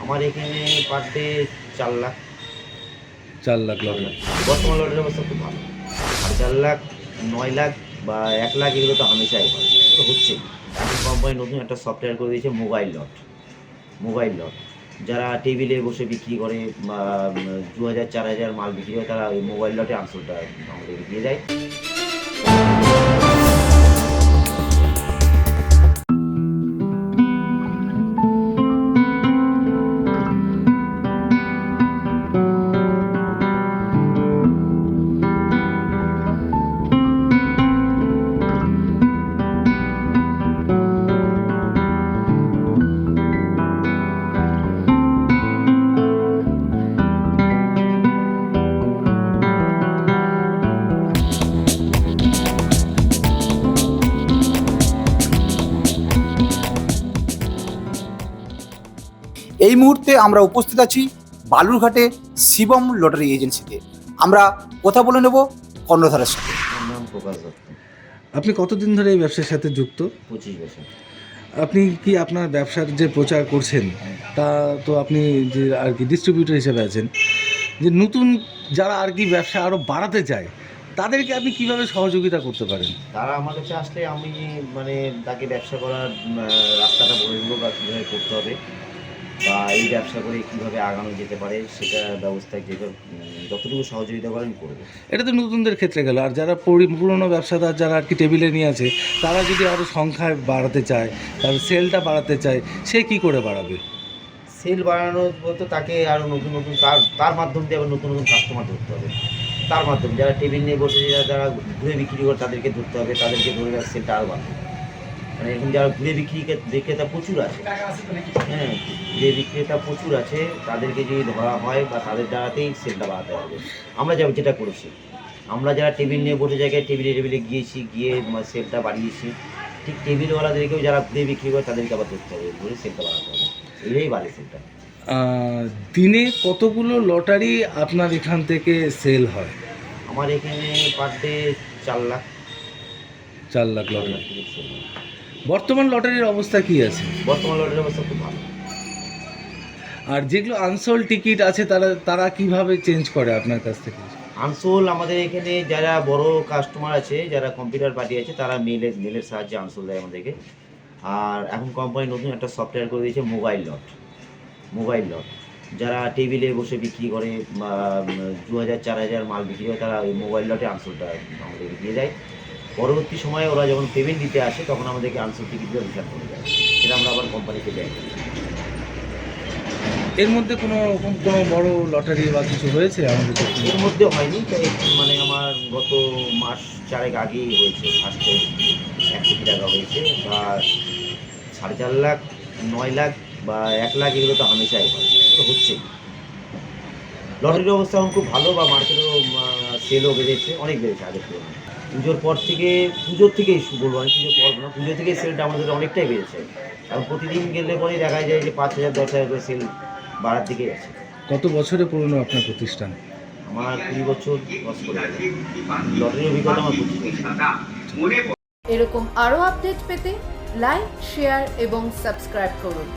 আমার এখানে per day 4 lakh. 4 lakh lottery. বর্তমান লটের অবস্থা খুব ভালো। আর 4 লাখ, 9 লাখ বা 1 লাখ এগুলো তো হামেশাই হয়, এগুলো হচ্ছেই। এখন কোম্পানি নতুন একটা সফটওয়্যার করে দিয়েছে মোবাইল লট। মোবাইল লট যারা টেবিলে বসে বিক্রি করে বা 2000-4000 মাল বিক্রি হয়, তারা ওই মোবাইল লটে আনসারটা আমাদেরকে দিয়ে যায়। এই মুহূর্তে আমরা উপস্থিত আছি বালুরঘাটে শিবম লটারি এজেন্সিতে। আমরা কথা বলে নেব কর্ণধারের সাথে। আমার নাম প্রকাশ দত্ত। আপনি কতদিন ধরে এই ব্যবসার সাথে যুক্ত? 25 বছর। আপনি কি আপনার ব্যবসার যে প্রচার করছেন তা তো আপনি যে আর কি ডিস্ট্রিবিউটর হিসেবে আছেন, যে নতুন যারা আর কি ব্যবসা আরও বাড়াতে চায় তাদেরকে আপনি কিভাবে সহযোগিতা করতে পারেন? তারা আমার কাছে আসলে আমি তাকে ব্যবসা করার রাস্তাটা বলে দেবো, বা কীভাবে করতে হবে, বা এই ব্যবসা করে কীভাবে আগানো যেতে পারে সেটা ব্যবস্থায় যতটুকু সহযোগিতা করেন করবো। এটা তো নতুনদের ক্ষেত্রে গেল, আর যারা পুরনো ব্যবসাদার যারা আর কি টেবিলে নিয়ে আছে তারা যদি আরও সংখ্যায় বাড়াতে চায়, তার সেলটা বাড়াতে চায়, সে কি করে বাড়াবে? সেল বাড়ানোর বলতে তাকে আরও নতুন নতুন তার মাধ্যম দিয়ে আবার নতুন নতুন কাস্টমার ধরতে হবে। তার মাধ্যমে যারা টেবিল নিয়ে বসে যারা ঘুরে বিক্রি করে তাদেরকে ধরতে হবে, তাদেরকে ধরে সেলটা আরও বাড়বে। মানে এরকম যারা ঘুরে বিক্রেতা প্রচুর আছে, হ্যাঁ, ঘুরে বিক্রেতা প্রচুর আছে, তাদেরকে যদি ধরা হয় বা তাদের দ্বারাতেই সেলটা বাড়াতে হবে। আমরা যেটা করেছি, আমরা যারা টেবিল নিয়ে বসে জায়গায় টেবিলে গিয়েছি, গিয়ে সেলটা বাড়িয়েছি, ঠিক টেবিলওয়ালাদেরকেও যারা ঘুরে বিক্রি করে তাদেরকে আবার ধরতে হবে, ঘুরে সেলটা বাড়াতে হবে, এটাই বাড়ে সেলটা। দিনে কতগুলো লটারি আপনার এখান থেকে সেল হয়? আমার এখানে per day 4 lakh. 4 lakh lottery. বর্তমান লটারির অবস্থা কি আছে? বর্তমান লটের অবস্থা খুব ভালো। আর যেগুলো আনসোল্ড টিকিট আছে তারা কিভাবে চেঞ্জ করে আপনার কাছ থেকে? আনসোল আমাদের এখানে যারা বড় কাস্টমার আছে, যারা কম্পিউটার পার্টি আছে, তারা মেলের সাহায্যে আনসোল দেয় আমাদেরকে। আর এখন কোম্পানি নতুন একটা সফটওয়্যার করে দিয়েছে মোবাইল লট। মোবাইল লট যারা টেবিলে বসে বিক্রি করে বা 2000-4000 মাল বিক্রি হয়, তারা ওই মোবাইল লটে আনসোলটা আমাদেরকে দিয়ে যায়। পরবর্তী সময়ে ওরা যখন পেমেন্ট দিতে আসে তখন আমাদেরকে আনসোল টিকিটগুলো রিটার্ন করে দেয়, সেটা আমরা আবার কোম্পানিকে দেয়। এর মধ্যে কোনো বড় লটারি বা কিছু হয়েছে আমাদের কাছে? এর মধ্যে হয়নি, তাই আমার গত মাস 4 আগেই হয়েছে, ফার্স্টে 1 কোটি টাকা হয়েছে, বা 4.5 লাখ, 9 লাখ বা 1 লাখ এগুলো তো হামেশাই হয়, এগুলো হচ্ছেই। লটারির অবস্থা এখন খুব ভালো, বা মার্কেটেও সেলও বেড়েছে, অনেক বেড়েছে আগের তুলনায়। পুজোর থেকেই বলবো, আমি পুজোর পর না, পুজো থেকেই সেলটা আমাদের অনেকটাই বেড়েছে। এখন প্রতিদিন গেলে পরেই দেখা যায় যে 5,000 10,000 করে সেল বাড়ার দিকেই আছে। কত বছরে পুরনো আপনার প্রতিষ্ঠান? আমার 20 বছর ক্রস করে গেছে। লটারির অভিজ্ঞতা আমার 25 বছর। এরকম আরও আপডেট পেতে লাইক, শেয়ার এবং সাবস্ক্রাইব করুন।